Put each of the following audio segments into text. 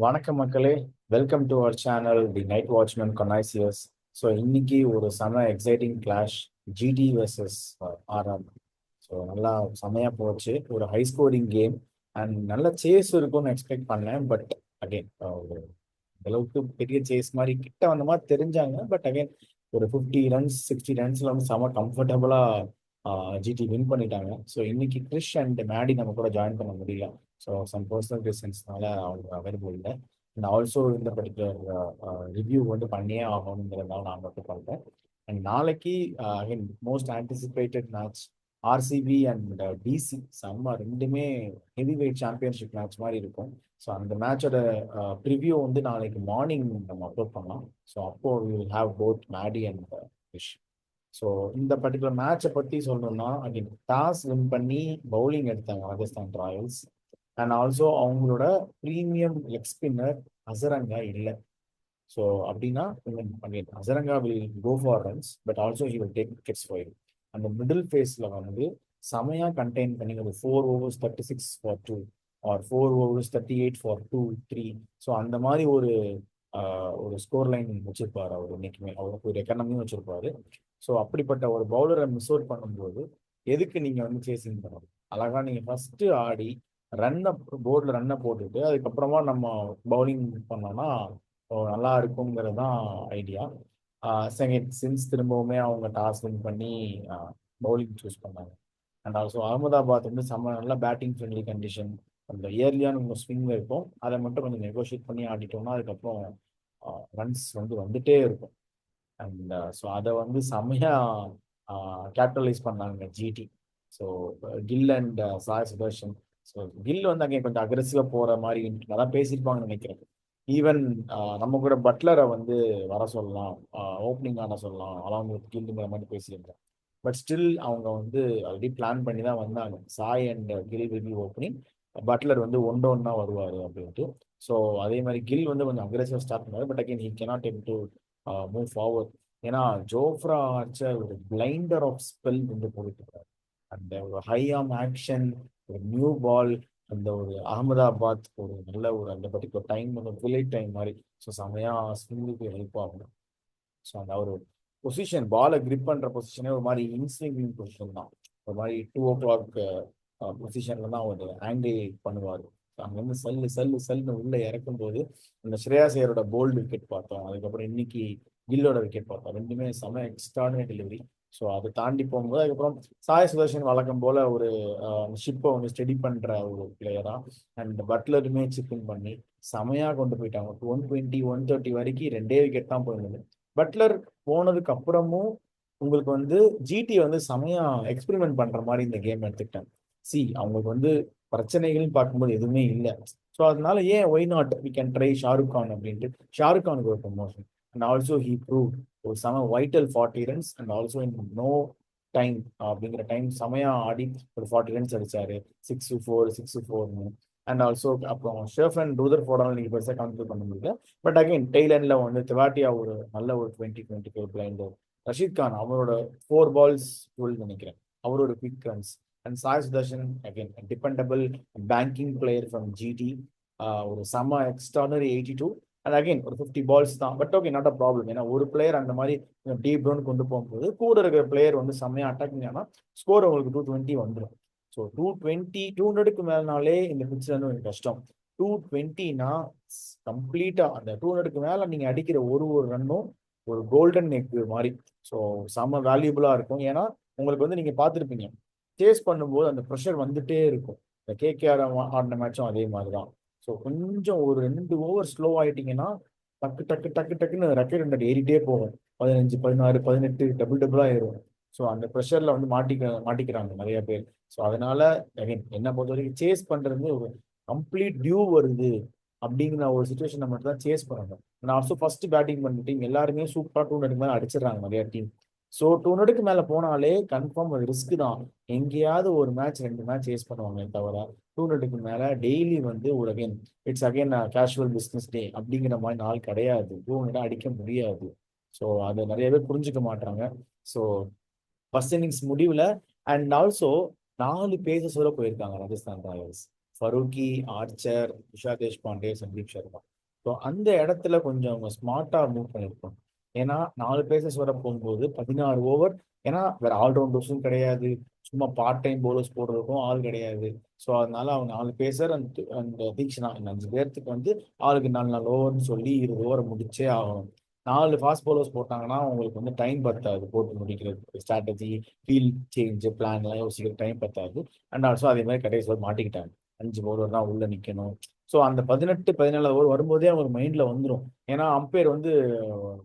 வணக்கம் மக்களே. Welcome to our channel the night watchman connoisseurs. So இன்னைக்கு ஒரு செம exciting clash, GT versus RR. So நல்லா செமையா போச்சு, ஒரு ஹை ஸ்கோரிங் கேம் அண்ட் நல்ல சேஸ் இருக்கும்னு எக்ஸ்பெக்ட் பண்ணேன். பட் அகைன் ஒரு அளவுக்கு பெரிய சேஸ் மாதிரி கிட்ட வந்த மாதிரி தெரிஞ்சாங்க. பட் அகைன் ஒரு 50 ரன்ஸ் 60 ரன்ஸ்ல வந்து செம கம்ஃபர்டபுளா ஜிடி வின் பண்ணிட்டாங்க. ஸோ இன்னைக்கு கிறிஷ் அண்ட் மேடி நம்ம கூட ஜாயின் பண்ண முடியல. ஸோ சம் பர்சனல் ரீசன்ஸ்னால அவங்க அவைலபிள் இல்லை. அண்ட் ஆல்சோ இந்த பர்டிகுலர் ரிவ்யூ வந்து பண்ணியே ஆகணுங்கிறதுனால நான் மட்டும் பண்ணுறேன். அண்ட் நாளைக்கு again most anticipated match, RCB and DC. செம்ம ரெண்டுமே ஹெவி வெயிட் சாம்பியன்ஷிப் மேட்ச் மாதிரி இருக்கும். ஸோ அந்த மேட்சோட ப்ரிவ்யூ வந்து நாளைக்கு மார்னிங் நம்ம அப்லோட் பண்ணலாம். ஸோ அப்போ we will have both Maddy and Vish. So இந்த பர்டிகுலர் மேட்சை பற்றி சொல்லணும்னா, அகைன் டாஸ் வின் பண்ணி பவுலிங் எடுத்தாங்க ராஜஸ்தான் ராயல்ஸ். அண்ட் ஆல்சோ அவங்களோட ப்ரீமியம் லெக் ஸ்பின்னர் அசரங்கா இல்லை. ஸோ அப்படின்னா again Hasaranga will go for runs, but also he will take wickets for you. அந்த மிடில் ஃபேஸில் வந்து செமையாக கண்டெயின் பண்ணி ஒரு 4 overs 36 for 2 or 4 overs 38 for 2-3. So அந்த மாதிரி ஒரு ஸ்கோர் லைன் வச்சிருப்பாரு அவர். இன்னைக்குமே அவருக்கு ஒரு எக்கனமியும் வச்சிருப்பாரு. ஸோ அப்படிப்பட்ட ஒரு பவுலரை மிஸ் அவுட் பண்ணும்போது எதுக்கு நீங்க வந்து சேசிங் பண்ணணும்? அழகா நீங்க ஃபர்ஸ்ட் ஆடி ரன்னை போர்டில் ரன்னை போட்டுட்டு அதுக்கப்புறமா நம்ம பவுலிங் பண்ணோம்னா நல்லா இருக்குங்கிறது தான் ஐடியா. செகண்ட் சின்ஸ் திரும்பவுமே அவங்க டாஸ் வின் பண்ணி பவுலிங் சூஸ் பண்ணாங்க. அண்ட் ஆல்சோ அகமதாபாத் வந்து செம்ம நல்ல பேட்டிங் ஃப்ரெண்ட்லி கண்டிஷன். அந்த இயர்லியான உங்கள் ஸ்விங் இருக்கும், அதை மட்டும் கொஞ்சம் நெகோஷியேட் பண்ணி ஆடிட்டோம்னா அதுக்கப்புறம் ரன்ஸ் வந்து வந்துட்டே இருக்கும். அண்ட் ஸோ அதை வந்து செம்மையாக கேபிட்டலைஸ் பண்ணாங்க GT. So Gill and Sai Sudharsan. So Gill வந்து அங்கே கொஞ்சம் அக்ரெசிவாக போகிற மாதிரி அதான் பேசியிருப்பாங்கன்னு நினைக்கிறேன். ஈவன் நம்ம கூட பட்லரை வந்து வர சொல்லலாம், ஓப்பனிங் ஆன சொல்லலாம் அலாங் வித் கில்ங்கிற மாதிரி பேசியிருந்தேன். பட் ஸ்டில் அவங்க வந்து ஆல்ரெடி பிளான் பண்ணி தான் வந்தாங்க, Sai and Gill will be opening, Buttler வந்து ஒன்றா வருவார் அப்படின்ட்டு. ஸோ அதே மாதிரி கில் வந்து கொஞ்சம் அக்ரெசிவாக ஸ்டார்ட் பண்ணாரு. But again he cannot take to move forward. ஏன்னா ஜோஃப்ரா ஆர்ச்சர் ஒரு பிளைண்டர் ஆஃப் ஸ்பெல் வந்து போயிட்டு இருக்காரு. அந்த ஒரு ஹை ஆம் ஆக்ஷன், ஒரு நியூ பால், அந்த ஒரு அகமதாபாத் ஒரு நல்ல ஒரு அந்த பர்டிகுலர் டைம் வந்து வில்லேஜ் டைம் மாதிரி. ஸோ செமையா ஸ்விங்குக்கு ஹெல்ப் ஆகும். ஸோ அந்த ஒரு பொசிஷன், பாலை கிரிப் பண்ற பொசிஷனே ஒரு மாதிரி இன்ஸ்விங்கிங் பொசிஷன் தான். ஒரு மாதிரி 2 o'clock பொசிஷன்ல தான் ஒரு ஆங்கிள் பண்ணுவார். அங்கேருந்து சல்லு சல்லு சல்லுன்னு உள்ள இறக்கும் போது அந்த ஸ்ரேயாஸ் ஐயரோட போல்டு விக்கெட் பார்த்தோம். அதுக்கப்புறம் இன்னைக்கு கில்லோட விக்கெட் பார்த்தோம். ரெண்டுமே செம எக்ஸ்ட்ராடினரி டெலிவரி. ஸோ அதை தாண்டி போகும்போது அதுக்கப்புறம் சாய் சுதர்ஷன் வழக்கம் போல ஒரு ஷிப்பை வந்து ஸ்டெடி பண்ற ஒரு பிளேயரா. அண்ட் பட்லருமே சிப்பிங் பண்ணி செமையா கொண்டு போயிட்டாங்க. 120 130 வரைக்கும் 2 விக்கெட் தான் போயிருந்தது. பட்லர் போனதுக்கு அப்புறமும் உங்களுக்கு வந்து ஜிடி வந்து செமையா எக்ஸ்பெரிமெண்ட் பண்ற மாதிரி இந்த கேம் எடுத்துக்கிட்டாங்க. அவங்களுக்கு வந்து பிரச்சனைகள்னு பார்க்கும்போது எதுவுமே இல்லை. ஸோ அதனால ஏன் why not we can try Shahrukh Khan அப்படின்ட்டு ஷாருக் கானுக்கு ஒரு promotion. And also he prove ஒரு செம vital 40 runs and also in no time அப்படிங்கிற டைம் செமையா ஆடி ஒரு 40 runs அடிச்சாரு. 6-4 6-4. அண்ட் ஆல்சோ அப்புறம் ஷெஃப் அண்ட் ரூதர் ஃபோர்டால் நீங்க பெருசாக கண்ட்ரோல் பண்ண முடியல. பட் அகைன் டெய்லண்ட்ல வந்து திவாட்டியா ஒரு நல்ல ஒரு 20-25 பிளைண்டர். ரஷீத் கான் அவரோட 4 balls 12 நினைக்கிறேன், அவரோட quick runs. And Sai Sudharsan again dependable banking player from GT. ஒரு செம்ம எக்ஸ்ட்ரானரி 82. அண்ட் அகைன் ஒரு 50 balls தான். But okay, not a problem. ஏன்னா ஒரு பிளேயர் அந்த மாதிரி டீப் டவுன் கொண்டு போகும்போது கூட இருக்கிற பிளேயர் வந்து செம்மையா அட்டாக்கிங் ஆனால் ஸ்கோர் உங்களுக்கு 220 வந்துடும். ஸோ 220 200க்கு மேலனாலே இந்த பிச்சில் வந்து ஒரு கஷ்டம். 220னா கம்ப்ளீட்டா அந்த 200க்கு மேல நீங்க அடிக்கிற ஒரு ரன்னும் ஒரு கோல்டன் நெக் மாதிரி. ஸோ செம்ம வேல்யூபிளா இருக்கும். ஏன்னா உங்களுக்கு வந்து நீங்க பார்த்துருப்பீங்க, சேஸ் பண்ணும்போது அந்த ப்ரெஷர் வந்துட்டே இருக்கும். இந்த கேகேஆர் ஆடின மேட்சும் அதே மாதிரி தான். ஸோ கொஞ்சம் ஒரு 2 ஓவர் ஸ்லோ ஆயிட்டீங்கன்னா டக்கு டக்கு டக்கு டக்குன்னு ரெக்கெட் ரன் ஏறிட்டே போகும். 15 16 18 டபுள் டபுளா ஏறும். ஸோ அந்த ப்ரெஷர்ல வந்து மாட்டிக்கிறாங்க நிறைய பேர். ஸோ அதனால அகைன் என்ன பொறுத்த வரைக்கும் சேஸ் பண்றது ஒரு கம்ப்ளீட் டியூ வருது அப்படிங்கிற ஒரு சுச்சுவேஷன் மட்டும் தான் சேஸ் பண்ணுறாங்க. நான் ஆல்சோ ஃபர்ஸ்ட் பேட்டிங் பண்ண டீம் எல்லாருமே சூப்பரா 200 மேலே அடிச்சிடறாங்க நிறைய டீம். ஸோ 200க்கு மேலே போனாலே கன்ஃபார்ம் அது ரிஸ்க் தான். எங்கேயாவது ஒரு மேட்ச் 2 மேட்ச் சேஸ் பண்ணுவாங்க தவிர 200க்கு மேலே டெய்லி வந்து ஒரு again it's again casual business day அப்படிங்கிற மாதிரி நாள் கிடையாது. 200 அடிக்க முடியாது. ஸோ அதை நிறைய பேர் புரிஞ்சுக்க மாட்டாங்க. ஸோ ஃபர்ஸ்ட் இன்னிங்ஸ் முடிவில் அண்ட் ஆல்சோ 4 பேசஸோட போயிருக்காங்க Rajasthan Royals. Farooqi, Archer, Usha Deshpande, Sandeep Sharma. So அந்த இடத்துல கொஞ்சம் அவங்க ஸ்மார்ட்டா மூவ் பண்ணியிருக்கோம். ஏன்னா 4 பேசஸ் வர போகும்போது 16 ஓவர். ஏன்னா வேற ஆல்ரவுண்டர்ஸும் கிடையாது. சும்மா பார்ட் டைம் பவுலர்ஸ் போடுறதுக்கும் ஆள் கிடையாது. ஸோ அதனால அவங்க 4 பேசர் அந்த தீக்ஷனா இந்த 5 பேர்த்துக்கு வந்து ஆளுக்கு 4 4 ஓவர்னு சொல்லி 20 ஓவரை முடிச்சே ஆகணும். 4 ஃபாஸ்ட் பவுலர்ஸ் போட்டாங்கன்னா உங்களுக்கு வந்து டைம் பத்தாது போட்டு முடிக்கிறது. ஸ்ட்ராட்டஜி, ஃபீல்ட் சேஞ்ச், பிளான் எல்லாம் யோசிக்கிற டைம் பத்தாது. அண்ட் ஆல்சோ அதே மாதிரி கடைசி ஓவர் மாட்டிக்கிட்டாங்க. 5 பவுலர் தான் உள்ள நிக்கணும். ஸோ அந்த 18 17 ஓவர் வரும்போதே அவங்க மைண்ட்ல வந்துடும். ஏன்னா அம்பையர் வந்து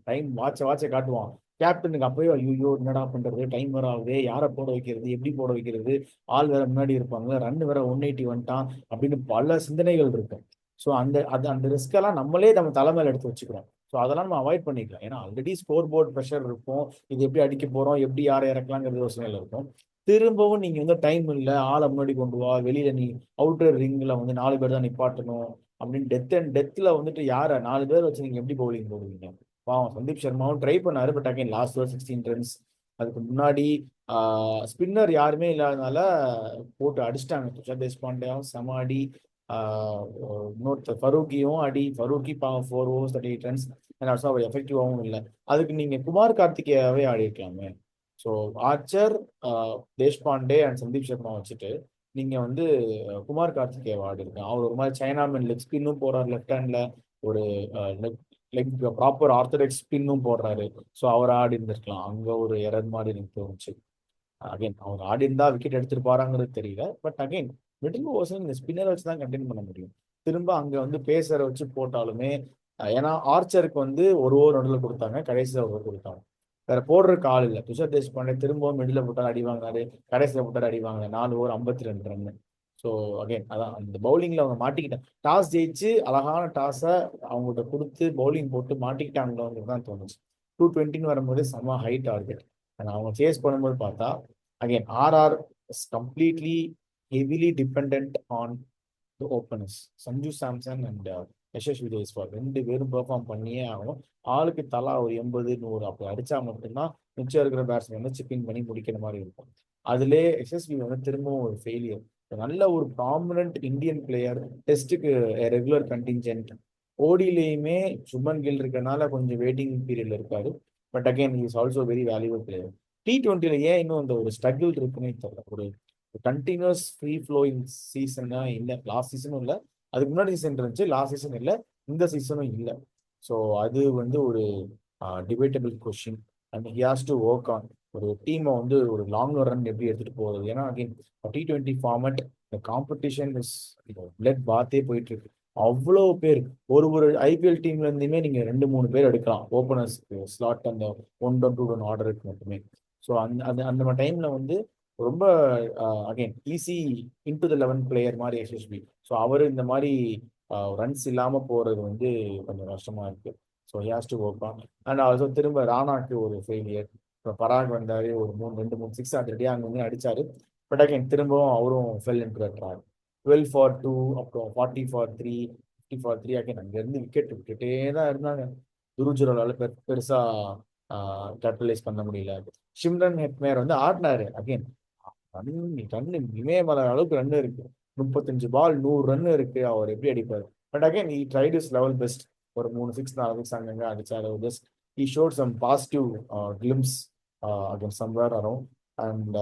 டைம் வாட்ச காட்டுவான். கேப்டனுக்கு அப்பவே ஐயோ என்னடா பண்றது, டைம் வேற ஆகுது, யாரை போட வைக்கிறது, எப்படி போட வைக்கிறது, ஆள் வேற முன்னாடி இருப்பாங்க, ரன் வேற 180 வந்துட்டான் அப்படின்னு பல சிந்தனைகள் இருக்கும். ஸோ அந்த ரிஸ்க் எல்லாம் நம்மளே நம்ம தலைமையில எடுத்து வச்சுக்கிறோம். ஸோ அதெல்லாம் நம்ம அவாய்ட் பண்ணிக்கலாம். ஏன்னா ஆல்ரெடி ஸ்கோர் போர்ட் ப்ரெஷர் இருக்கும். இது எப்படி அடிக்க போறோம், எப்படி யாரை இறக்கலாங்கிறது யோசனையில இருக்கும். திரும்பவும் நீங்க வந்து டைம் இல்லை, ஆளை முன்னாடி கொண்டு வா, வெளியில நீ அவுட்டர் ரிங்ல வந்து 4 பேர் தான் நிப்பாட்டணும் அப்படின்னு டெத்ல வந்துட்டு யாரை 4 பேர் வச்சு நீங்க எப்படி பவுலிங் போடுவீங்க? பாவம் சந்தீப் சர்மாவும் ட்ரை பண்ணாரு. But again last over 16 runs. அதுக்கு முன்னாடி ஸ்பின்னர் யாருமே இல்லாதனால போட்டு அடிச்சிட்டாங்க. துஷார் தேஷ்பாண்டேவும் செம அடி. ஆஹ் இன்னொருத்தர் ஃபரூக்கியும் அடி. ஃபரூக்கி பாவம் 4 overs 38 ரன்ஸ். ஆல்சோ அவர் எஃபெக்டிவாகவும் இல்லை. அதுக்கு நீங்க குமார் கார்த்திகேயாவே ஆடி இருக்கலாமே. So Archer, Deshpande and Sandeep Sharma வச்சுட்டு நீங்க வந்து குமார் கார்த்திகேயன் ஆடி இருக்கேன். அவர் ஒரு மாதிரி சைனாமேன் லெக் ஸ்பின்னும் போறாரு லெஃப்ட் ஹேண்ட்ல. ஒரு லெக் ப்ராப்பர் ஆர்த்தடாக்ஸ் ஸ்பின்னும் போடுறாரு. ஸோ அவர் ஆடி இருந்திருக்கலாம். அங்க ஒரு எரர் மாதிரி எனக்கு தோணுச்சு. அகைன் அவர் ஆடி இருந்தா விக்கெட் எடுத்துருப்பாராங்கிறது தெரியல. பட் அகைன் மிடில் ஓவர்ஸ் இந்த ஸ்பின்னர் வச்சு தான் கண்டினியூ பண்ண முடியும். திரும்ப அங்க வந்து பேசரை வச்சு போட்டாலுமே ஏன்னா ஆர்ச்சருக்கு வந்து ஒரு ஓவர் நடுவில் கொடுத்தாங்க, கடைசியில் ஒரு ஓவர் கொடுத்தாங்க. வேற போடுறதுக்கு ஆள் இல்லை. துஷார் தேஷ்பாண்டே திரும்பவும் மிடில் போட்டால் அடி வாங்கினாரு, கடைசியில் போட்டார் அடி வாங்கினாரு. 4 ஓவர் 52 ரன். ஸோ அகைன் அதான் அந்த பவுலிங்ல அவங்க மாட்டிக்கிட்டாங்க. டாஸ் ஜெயிச்சு அழகான டாஸை அவங்கள்ட்ட கொடுத்து பவுலிங் போட்டு மாட்டிக்கிட்டாங்களோங்கிறது தான் தோணுச்சு. 220 வரும்போது செம்ம ஹை டார்கெட். அவங்க சேஸ் பண்ணும்போது பார்த்தா again RR is completely heavily depend on the openers. Sanju Samson and Yashasvi Jaiswal 2 பேரும் பெர்ஃபார்ம் பண்ணியே ஆகும். ஆளுக்கு தலா ஒரு 80 100 அப்படி அடிச்சா மட்டும்தான் மிச்சம் இருக்கிற பேட்ஸ்மேன் வந்து சிப்பிங் பண்ணி முடிக்கிற மாதிரி இருக்கும். அதுலேயே எஸ்எஸ்வி வந்து திரும்பவும் ஒரு ஃபெயிலியர். நல்ல ஒரு ப்ராமினன்ட் இந்தியன் பிளேயர், டெஸ்ட்டுக்கு ரெகுலர் கண்டிஞ்சென்ட். ஓடிலையுமே சுமன் கில் இருக்கனால கொஞ்சம் வெயிட்டிங் பீரியட்ல இருக்காரு. But again is also very valuable player. T20 ஏன் இன்னும் அந்த ஒரு ஸ்ட்ரகிள் இருக்குன்னே தெரியல. ஒரு கண்டினியூஸ் ஃப்ரீ ஃப்ளோயிங் சீசனா இல்லை, லாஸ்ட் சீசனும் இல்லை, அதுக்கு முன்னாடி சீசன் இருந்துச்சு, லாஸ்ட் சீசன் இல்லை, இந்த சீசனும் இல்லை. ஸோ அது வந்து ஒரு debatable question. And he has to work on ஒரு டீமை வந்து ஒரு லாங் ரன் எப்படி எடுத்துட்டு போகுது. ஏன்னா அகைன் T20 ஃபார்மட் இந்த காம்படிஷன் இஸ் பிளட் பாத்தே போயிட்டு இருக்கு. அவ்வளோ பேர் ஒரு ஐபிஎல் டீம்ல இருந்துமே நீங்க 2 3 பேர் எடுக்கலாம் ஓப்பனர்ஸ் ஸ்லாட், அந்த 1 down 2 down ஆர்டருக்கு மட்டுமே. ஸோ அந்த டைம்ல வந்து ரொம்ப again easy into the 11 player மாதிரி எஸ்எஸ்பி. ஸோ அவர் இந்த மாதிரி ரன்ஸ் இல்லாம போறது வந்து கொஞ்சம் கஷ்டமா இருக்கு. So has to work on. And also திரும்ப ராணாக்கு ஒரு ஃபெயிலியர். இப்போ பராக் வந்தாரு, ஒரு 2 3 6 ஆல்ரெடி அங்கே வந்து அடிச்சாரு. பட் அகைன் திரும்பவும் அவரும் ஃபெல் இன்டு ட்ராக். 12 for 2, அப்புறம் 40 for 3, 50 for 3. அகைன் அங்கேருந்து விக்கெட் விட்டுட்டே தான் இருந்தாங்க. துருஜுரால பெருசா கேபிட்டலைஸ் பண்ண முடியல. ஷிம்ரன் ஹெட்மேயர் வந்து ஆடினாரு. அகைன் ரன்னு இமயமலை அளவுக்கு ரன் இருக்கு. 35 பால் 100 ரன் இருக்கு. அவர் எப்படி அடிப்பாரு? But again he tried his level best. ஒரு 3 6 4 6 அங்கங்க அடிச்சாரு. Just he showed some positive glimpse against somewhere around. And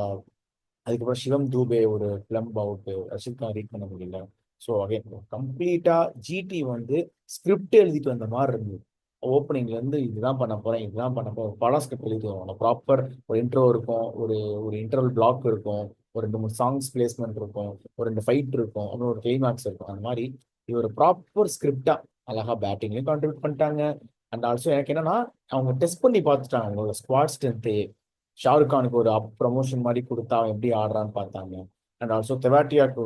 அதுக்கப்புறம் சிவம் தூபே ஒரு plumb out, Rashid Khan read பண்ண முடியல. ஸோ அகைன் கம்ப்ளீட்டா ஜிடி வந்து ஸ்கிரிப்ட் எழுதிட்டு வந்த மாதிரி இருந்தது. ஓப்பனிங்ல இருந்து இதுதான் பண்ண போறேன், இதுதான் பண்ண போறேன், படம் ஸ்கிரிப்ட் எழுதிட்டு வருவாங்க. ப்ராப்பர் ஒரு இன்ட்ரோ இருக்கும், ஒரு ஒரு இன்டர்வல் பிளாக் இருக்கும், ஒரு 2 3 சாங்ஸ் பிளேஸ்மெண்ட் இருக்கும், ஒரு 2 ஃபைட் இருக்கும், அப்புறம் ஒரு கிளைமேக்ஸ் இருக்கும். அந்த மாதிரி இது ஒரு ப்ராப்பர் ஸ்கிரிப்டா அழகா பேட்டிங்லயும் கான்ட்ரிபியூட் பண்ணிட்டாங்க. அண்ட் ஆல்சோ எனக்கு என்னன்னா அவங்க டெஸ்ட் பண்ணி பார்த்துட்டாங்க அவங்களோட ஸ்குவாட் ஸ்ட்ரென்த்து. ஷாருக் கானுக்கு ஒரு ப்ரமோஷன் மாதிரி கொடுத்தா அவன் எப்படி ஆடுறான்னு பார்த்தாங்க. அண்ட் ஆல்சோ தெவாட்டியாக்கு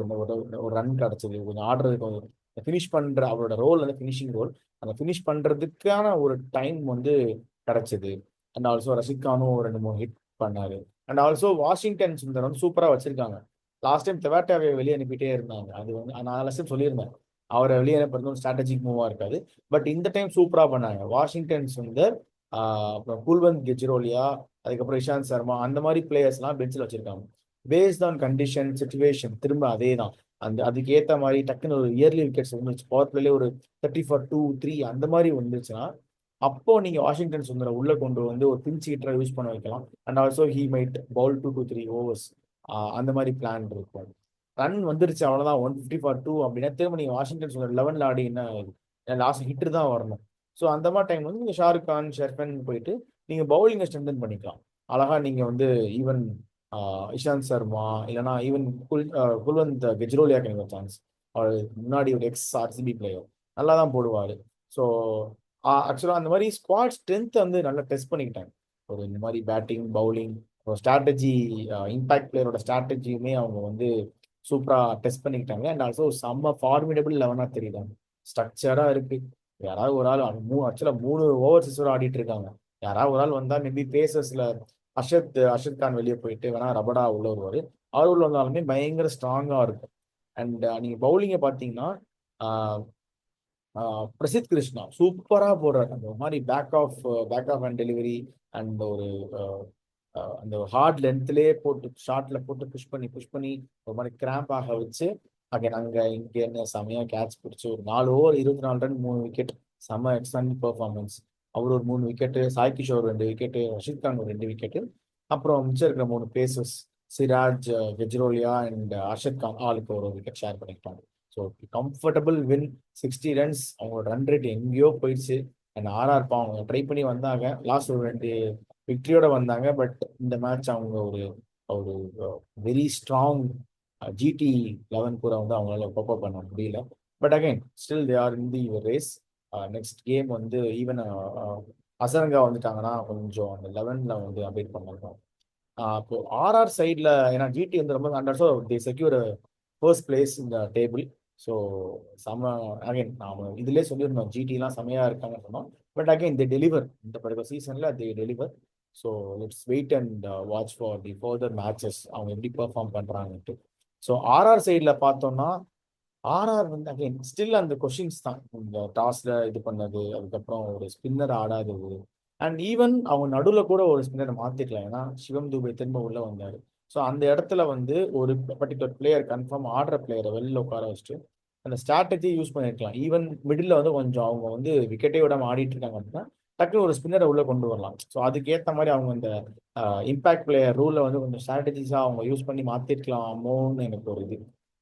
ஒரு ரன் கிடைச்சது. கொஞ்சம் ஆடுறதுக்கு கொஞ்சம் ஃபினிஷ் பண்ற அவரோட ரோல் வந்து ஃபினிஷிங் ரோல். அந்த ஃபினிஷ் பண்றதுக்கான ஒரு டைம் வந்து கிடைச்சது. அண்ட் ஆல்சோ ரஷித் கானும் 2 3 ஹிட் பண்ணாரு. அண்ட் ஆல்சோ வாஷிங்டன் சுந்தர் வந்து சூப்பரா வச்சிருக்காங்க. லாஸ்ட் டைம் தெவாட்டியாவை வெளியே அனுப்பிட்டே இருந்தாங்க. அது வந்து நான் லாஸ்ட் டைம் சொல்லியிருந்தேன், அவரை வெளியே அனுப்புறது ஸ்ட்ராட்டஜிக் மூவா இருக்காது. பட் இந்த டைம் சூப்பரா பண்ணாங்க. வாஷிங்டன் சுந்தர், அப்புறம் குல்வந்த் கெஜ்ரோலியா, அதுக்கப்புறம் இஷாந்த் சர்மா, அந்த மாதிரி பிளேயர்ஸ்லாம் பெஞ்சில் வச்சிருக்காங்க. பேஸ்ட் ஆன் கண்டிஷன் சிச்சுவேஷன் திரும்ப அதே தான். அதுக்கு ஏற்ற மாதிரி டக்குன்னு ஒரு இயர்லி விக்கெட்ஸ் வந்துச்சு, பவர் பிளேலே ஒரு 30 for 2 3 அந்த மாதிரி வந்துச்சுன்னா, அப்போ நீங்க வாஷிங்டன் சுந்தரை உள்ள கொண்டு வந்து ஒரு பிஞ்ச் ஹிட்டரை யூஸ் பண்ண வைக்கலாம். And also he might bowl 2 to 3 overs. அந்த மாதிரி பிளான் இருக்கும். ரன் வந்துருச்சு அவ்வளவுதான், 150 for 2 அப்படின்னா திரும்ப நீங்க வாஷிங்டன் சுந்தர் 11ல ஆடி என்ன லாஸ்ட் ஹிட்டர் தான் வரணும். ஸோ அந்த மாதிரி டைம் வந்து நீங்க ஷாருக் கான் ஷெர்ஃபன் போயிட்டு நீங்க பவுலிங்கை ஸ்ட்ரென்தன் பண்ணிக்கலாம். அழகா நீங்க வந்து ஈவன் இஷாந்த் சர்மா இல்லைனா ஈவன் குல்வந்த் கெஜ்ரோலியாக்கு எனக்கு சான்ஸ். அவர் முன்னாடி ஒரு எக்ஸ் ஆர்சிபி பிளேயர், நல்லா தான் போடுவார். ஸோ ஆக்சுவலாக அந்த மாதிரி ஸ்குவாட் ஸ்ட்ரென்த்தை வந்து நல்லா டெஸ்ட் பண்ணிக்கிட்டாங்க. ஒரு இந்த மாதிரி பேட்டிங் பவுலிங் ஒரு ஸ்ட்ராட்டஜி, இம்பாக்ட் பிளேயரோட ஸ்ட்ராட்டஜியுமே அவங்க வந்து சூப்பராக டெஸ்ட் பண்ணிக்கிட்டாங்க. அண்ட் ஆல்சோ செம்ம ஃபார்மிடபிள் லெவனாக தெரியுதாங்க, ஸ்ட்ரக்சராக இருக்கு. யாராவது ஒரு ஆள் ஆக்சுவலாக 3 ஓவர் ஆடிட்டு இருக்காங்க. யாராவது ஒரு ஆள் வந்தால் மேபி பேசர்ஸ்ல அர்ஷத் கான் வெளியே போயிட்டு வேணா ரபடா உள்ள வருவார். அவர் உள்ள வந்தாலுமே பயங்கர ஸ்ட்ராங்காக இருக்கும். அண்ட் நீங்கள் பவுலிங்கை பார்த்தீங்கன்னா பிரசித் கிருஷ்ணா சூப்பராக போடுறாரு. அந்த மாதிரி back of and delivery and ஒரு அந்த ஹார்ட் லென்த்லேயே போட்டு ஷார்ட்ல போட்டு புஷ் பண்ணி ஒரு மாதிரி கிராம்ப் ஆக வச்சு அகைன் அங்கே இங்கே என்ன செமையாக கேட்ச் பிடிச்சி ஒரு 4 ஓவர் 24 ரன் 3 விக்கெட், செம்ம எக்ஸலண்ட் பெர்ஃபார்மன்ஸ். அவர் ஒரு 3 விக்கெட்டு, சாய் கிஷோர் 2 விக்கெட்டு, ரஷீத் கான் ஒரு 2 விக்கெட்டு, அப்புறம் மிச்சம் இருக்கிற 3 பேசஸ் சிராஜ், கெஜ்ரோலியா அண்ட் அர்ஷத் கான் ஆளுக்கு ஒரு விக்கெட் ஷேர் பண்ணிக்கிட்டாங்க. So comfortable win, 60 runs. அவங்களோட ரன் ரேட் எங்கேயோ போயிடுச்சு. அண்ட் ஆர்ஆர் அவங்க ட்ரை பண்ணி வந்தாங்க, லாஸ்ட் ஒரு 2 விக்டரியோட வந்தாங்க. பட் இந்த மேட்ச் அவங்க ஒரு ஒரு வெரி ஸ்ட்ராங் ஜிடி 11 கூட வந்து அவங்களால கோப்பப் பண்ண முடியல. But again still they are in the race. Next game வந்து ஈவன் அசரங்கா வந்துட்டாங்கன்னா கொஞ்சம் அந்த 11ல வந்து அப்டேட் பண்ணிருக்கோம். இப்போ ஆர்ஆர் சைடில் ஏன்னா ஜிடி வந்து ரொம்ப under, so they secure first place இந்த டேபிள். ஸோ செம அகைன் நாம இதுலேயே சொல்லியிருந்தோம் ஜிடிலாம் செமையாக இருக்காங்கன்னு சொன்னோம். பட் அகைன் தே டெலிவர், இந்த பர்டிகுலர் சீசனில் they deliver. So let's wait and watch for the further matches அவங்க எப்படி பெர்ஃபார்ம் பண்ணுறாங்கன்ட்டு. ஸோ ஆர்ஆர் சைடில் பார்த்தோம்னா ஆர்ஆர் வந்து அகைன் ஸ்டில் அந்த கொஷின்ஸ் தான், இந்த டாஸ்ல இது பண்ணது, அதுக்கப்புறம் ஒரு ஸ்பின்னர் ஆடாதது. அண்ட் ஈவன் அவங்க நடுவில் கூட ஒரு ஸ்பின்னரை மாத்திக்கலாம், ஏன்னா சிவம் துபே திரும்ப உள்ள வந்தாரு. ஸோ அந்த இடத்துல வந்து ஒரு பர்டிகுலர் பிளேயர் கன்ஃபார்ம் ஆடுற பிளேயரை வெளில உட்கார வச்சுட்டு அந்த ஸ்ட்ராட்டஜி யூஸ் பண்ணிருக்கலாம். ஈவன் மிடில் வந்து கொஞ்சம் அவங்க வந்து விக்கெட்டே விடாம ஆடிட்டு இருக்காங்க அப்படின்னா டக்குனு ஒரு ஸ்பின்னரை உள்ள கொண்டு வரலாம். ஸோ அதுக்கேற்ற மாதிரி அவங்க இந்த இம்பாக்ட் பிளேயர் ரூலை வந்து கொஞ்சம் ஸ்ட்ராட்டஜிஸாக அவங்க யூஸ் பண்ணி மாத்திருக்கலாமோன்னு எனக்கு ஒரு இது.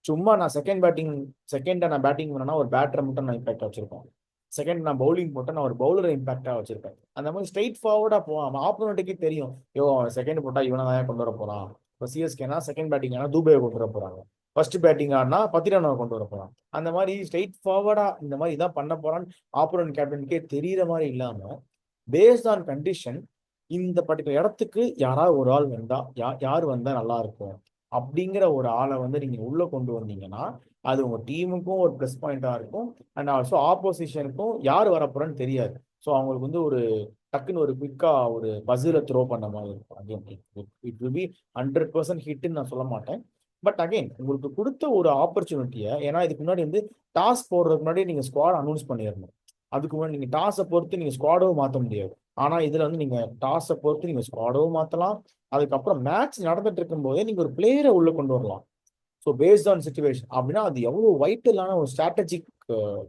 சும்மா நான் செகண்டா நான் பேட்டிங் பண்ணேன்னா ஒரு பேட்டரை மட்டும் நான் இம்பாக்டா வச்சிருப்பேன், செகண்ட் நான் பவுலிங் போட்டேன் நான் ஒரு பவுலரை இம்பாக்டா வச்சிருப்பேன். அந்த மாதிரி ஸ்ட்ரைட் ஃபார்வர்டா போவான், ஆப்போனட்டுக்கே தெரியும் யோ செகண்ட் போட்டா இவனை தான் கொண்டு வர போறான். இப்போ சிஎஸ்கேனா செகண்ட் பேட்டிங் ஆனா தூபையை கொண்டு வர போறாங்க, ஃபர்ஸ்ட் பேட்டிங் ஆனா பத்திரனாவை கொண்டு வர போறான். அந்த மாதிரி ஸ்ட்ரைட் ஃபார்வர்டா இந்த மாதிரி இதான் பண்ண போறான்னு ஆப்போனன்ட் கேப்டனுக்கே தெரியற மாதிரி இல்லாம பேஸ்ட் ஆன் கண்டிஷன் இந்த பர்டிகுலர் இடத்துக்கு யாராவது ஒரு ஆள் வந்தா யார் வந்தா நல்லா இருக்கும் அப்படிங்கிற ஒரு ஆளை வந்து நீங்க உள்ள கொண்டு வந்தீங்கன்னா அது உங்க டீமுக்கும் ஒரு ப்ளஸ் பாயிண்டா இருக்கும். அண்ட் ஆல்சோ ஆப்போசிஷனுக்கும் யார் வரப்போறன்னு தெரியாது. ஸோ அவங்களுக்கு வந்து ஒரு டக்குன்னு ஒரு குவிக்கா ஒரு பஸ்ஸில் த்ரோ பண்ண மாதிரி இருக்கும். இட் வில் பி 100% ஹிட்னு நான் சொல்ல மாட்டேன். பட் அகைன் உங்களுக்கு கொடுத்த ஒரு ஆப்பர்ச்சுனிட்டியை, ஏன்னா இதுக்கு முன்னாடி வந்து டாஸ் போடுறதுக்கு முன்னாடி நீங்க ஸ்குவாட் அனௌன்ஸ் பண்ணிடணும். அதுக்கு முன்னாடி நீங்க டாஸை பொறுத்து நீங்க ஸ்குவாடவும் மாற்ற முடியாது. ஆனா இதுல வந்து நீங்க டாஸை பொறுத்து நீங்க ஸ்குவாடவும் மாற்றலாம். அதுக்கப்புறம் மேட்ச் நடந்துட்டு இருக்கும் போதே நீங்க ஒரு பிளேயரை உள்ள கொண்டு வரலாம். ஸோ பேஸ்ட் ஆன் சுச்சுவேஷன் அப்படின்னா அது எவ்வளோ வைட்டலான ஒரு ஸ்ட்ராட்டஜிக்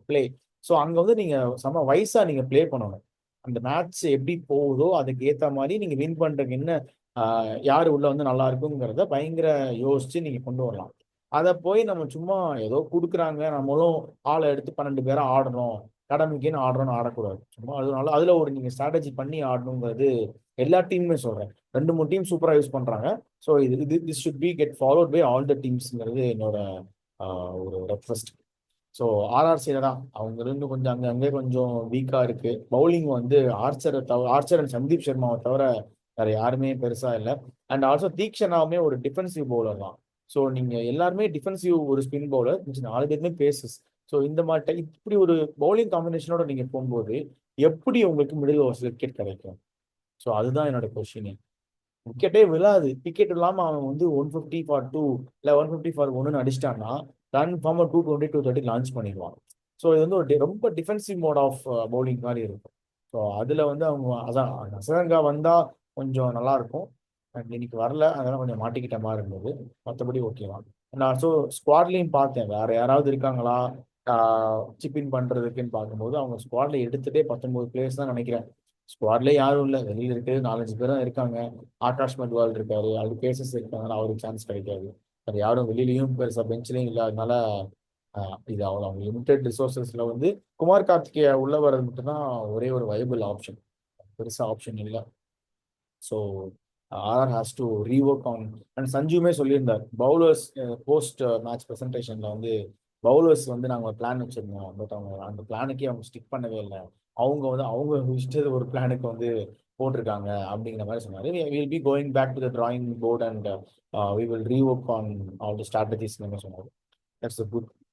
பிளே. ஸோ அங்கே வந்து நீங்கள் செம வைஸாக நீங்கள் பிளே பண்ணணும். அந்த மேட்ச் எப்படி போகுதோ அதுக்கு ஏற்ற மாதிரி நீங்கள் வின் பண்ணுறதுக்கு என்ன யார் உள்ள வந்து நல்லா இருக்குங்கிறத பயங்கர யோசிச்சு நீங்கள் கொண்டு வரலாம். அதை போய் நம்ம சும்மா ஏதோ கொடுக்குறாங்க நம்மளும் ஆளை எடுத்து 12 பேரை ஆடணும் கடமைக்குன்னு ஆடுறோம்னு ஆடக்கூடாது. சும்மா அதனால அதில் ஒரு நீங்கள் ஸ்ட்ராட்டஜி பண்ணி ஆடணுங்கிறது எல்லா டீமுமே சொல்கிறேன். 2 3 டீம் சூப்பராக யூஸ் பண்ணுறாங்க. So this should be get followed by all the டீம்ஸ்ங்கிறது என்னோட ஒரு ரெக்வஸ்ட். ஸோ ஆர்ஆர்சியில் தான் அவங்க இருந்து கொஞ்சம் அங்கே கொஞ்சம் வீக்காக இருக்கு. பவுலிங் வந்து ஆர்ச்சர் அண்ட் சந்தீப் சர்மாவை தவிர வேற யாருமே பெருசா இல்லை. அண்ட் ஆல்சோ தீக்ஷனாவுமே ஒரு டிஃபென்சிவ் பவுலர் தான். ஸோ நீங்க எல்லாருமே டிஃபென்சிவ் ஒரு ஸ்பின் பவுலர், 4 பேருமே பேசஸ். ஸோ இந்த மாதிரி இப்படி ஒரு பவுலிங் காம்பினேஷனோட நீங்க போகும்போது எப்படி உங்களுக்கு மிடில் ஓவர்ஸ் விக்கெட் கிடைக்கும்? ஸோ அதுதான் என்னோட கொஸ்டின். விக்கெட்டே விழாது, விக்கெட் இல்லாம அவன் வந்து 150 for 2 இல்லை 150 for 1 அடிச்சிட்டான்னா கன்ஃபார்மா 220 230 லான்ச் பண்ணிடுவான். ஸோ இது வந்து ஒரு ரொம்ப டிஃபென்சிவ் மோட் ஆஃப் பவுலிங் மாதிரி இருக்கும். ஸோ அதுல வந்து அவங்க அதான் அசரங்கா வந்தா கொஞ்சம் நல்லா இருக்கும். அண்ட் இன்னைக்கு வரல, அதெல்லாம் கொஞ்சம் மாட்டிக்கிட்ட மாதிரி இருந்தது. மற்றபடி ஓகே தான். நான் ஸோ ஸ்குவாட்லையும் பார்த்தேன் வேற யாராவது இருக்காங்களா சிப்பின் பண்றதுக்குன்னு பார்க்கும்போது அவங்க ஸ்குவாட்ல எடுத்துட்டே 19 பிளேயர்ஸ் தான் நினைக்கிறேன். ஸ்குவாட்லேயே யாரும் இல்லை, வெளியில இருக்கு 4-5 பேர் தான் இருக்காங்க. ஆகாஷ் மத்வால் இருக்காரு, அது பேசஸ் இருக்காங்க, அவருக்கு சான்ஸ் கிடைக்காது. அது யாரும் வெளியிலயும் பெருசா பெஞ்ச்லையும் இல்லாதனால இது அவங்க லிமிடெட் ரிசோர்சஸ்ல வந்து குமார் கார்த்திகேயா உள்ள வர்றது மட்டும்தான் ஒரே ஒரு வைபிள் ஆப்ஷன். பெருசா ஆப்ஷன் இல்லை. So RR has to rework on. And சஞ்சுமே சொல்லியிருந்தார் பவுலர்ஸ் போஸ்ட் மேட்ச் ப்ரெசன்டேஷன்ல வந்து பவுலர்ஸ் வந்து நாங்கள் ஒரு பிளான் வச்சிருந்தோம், பட் அவங்க அந்த பிளானுக்கே அவங்க ஸ்டிக் பண்ணவே இல்லை. அவங்க வந்து அவங்க இஷ்டது ஒரு பிளானுக்கு வந்து போட்டிருக்காங்க அப்படிங்கிற மாதிரி சொன்னார். Will be going back to the drawing board and we will rework on all the strategies சொன்னார். That's a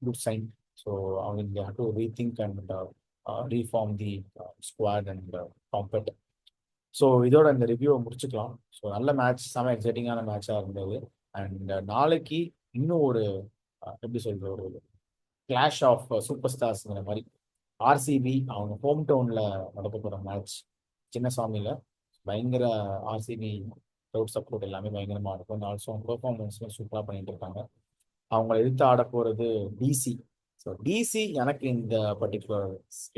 good sign. So அவங்க have to rethink and reform the squad and compete. So இதோட இந்த ரிவ்யூவை முடிச்சுக்கலாம். So நல்ல match, செம எக்ஸைட்டிங்கான மேட்சாக இருந்தது. And நாளைக்கு இன்னும் ஒரு எப்படி சொல்ற ஒரு கிளாஷ் ஆஃப் சூப்பர் ஸ்டார்ஸ்ங்கிற மாதிரி ஆர்சிபி அவங்க ஹோம் டவுனில் நடக்க போகிற மேட்ச் சின்னசாமியில் பயங்கர ஆர்சிபி க்ரௌட் சப்போர்ட் எல்லாமே பயங்கரமாக இருக்கும். ஆல்சோ பெர்ஃபார்மன்ஸ்லாம் சூப்பராக பண்ணிட்டு இருக்காங்க. அவங்கள எதிர்த்து ஆட போகிறது டிசி. ஸோ டிசி எனக்கு இந்த பர்டிகுலர்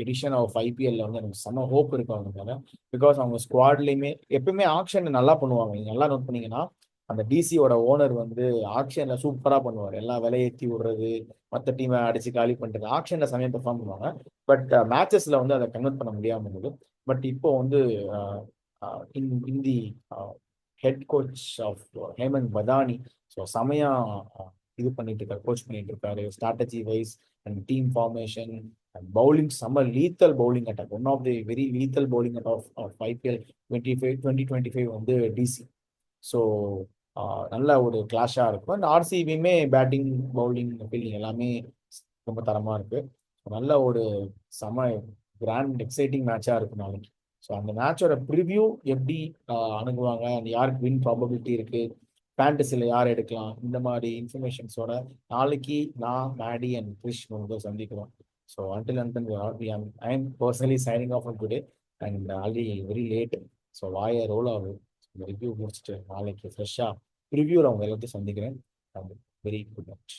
எடிஷன் ஆஃப் ஐபிஎல்ல வந்து எனக்கு செம்ம ஹோப் இருக்கு அவங்க மேலே. பிகாஸ் அவங்க ஸ்குவாட்லேயுமே எப்பவுமே ஆக்ஷன் நல்லா பண்ணுவாங்க. நீங்கள் நல்லா நோட் பண்ணீங்கன்னா அந்த டிசியோட ஓனர் வந்து ஆக்ஷனில் சூப்பராக பண்ணுவார். எல்லாம் விலையேற்றி விடுறது, மற்ற டீமை அடிச்சு காலி பண்ணுறது, ஆக்ஷனில் செம்மையாக பெர்ஃபார்ம் பண்ணுவாங்க. பட் மேட்சஸில் வந்து அதை கன்வெர்ட் பண்ண முடியாமல் இருந்தது. பட் இப்போ வந்து இந்தி head coach of Hemang Badani so செமையா இது பண்ணிட்டு இருக்காரு, கோச் பண்ணிட்டு இருக்காரு. Strategy wise and team formation and bowling செம்ம lethal bowling attack, one of the very lethal bowling attack of IPL 2025 வந்து டிசி. ஸோ நல்ல ஒரு கிளாஷாக இருக்கும். அண்ட் ஆர்சிபியுமே பேட்டிங் பவுலிங் ஃபீல்டிங் எல்லாமே ரொம்ப தரமாக இருக்கு. நல்ல ஒரு செம கிராண்ட் எக்ஸைட்டிங் மேட்சாக இருக்கும் நாளைக்கு. ஸோ அந்த மேட்சோட ப்ரிவ்யூ எப்படி அணுகுவாங்க, அந்த யாருக்கு வின் ப்ராபபிலிட்டி இருக்கு, ஃபேண்டசியில் யார் எடுக்கலாம், இந்த மாதிரி இன்ஃபர்மேஷன்ஸோட நாளைக்கு நான் மேடி அண்ட் கிரிஷ் வந்து சந்திக்கிறோம். So I am personally signing off today and already very late. So வாயை ரோல் ஆகுது. இந்த ரிவ்யூ முடிச்சுட்டு நாளைக்கு ஃப்ரெஷ்ஷாக ரிவ்யூவில் அவங்க எல்லாத்தையும் சந்திக்கிறேன். Very good night.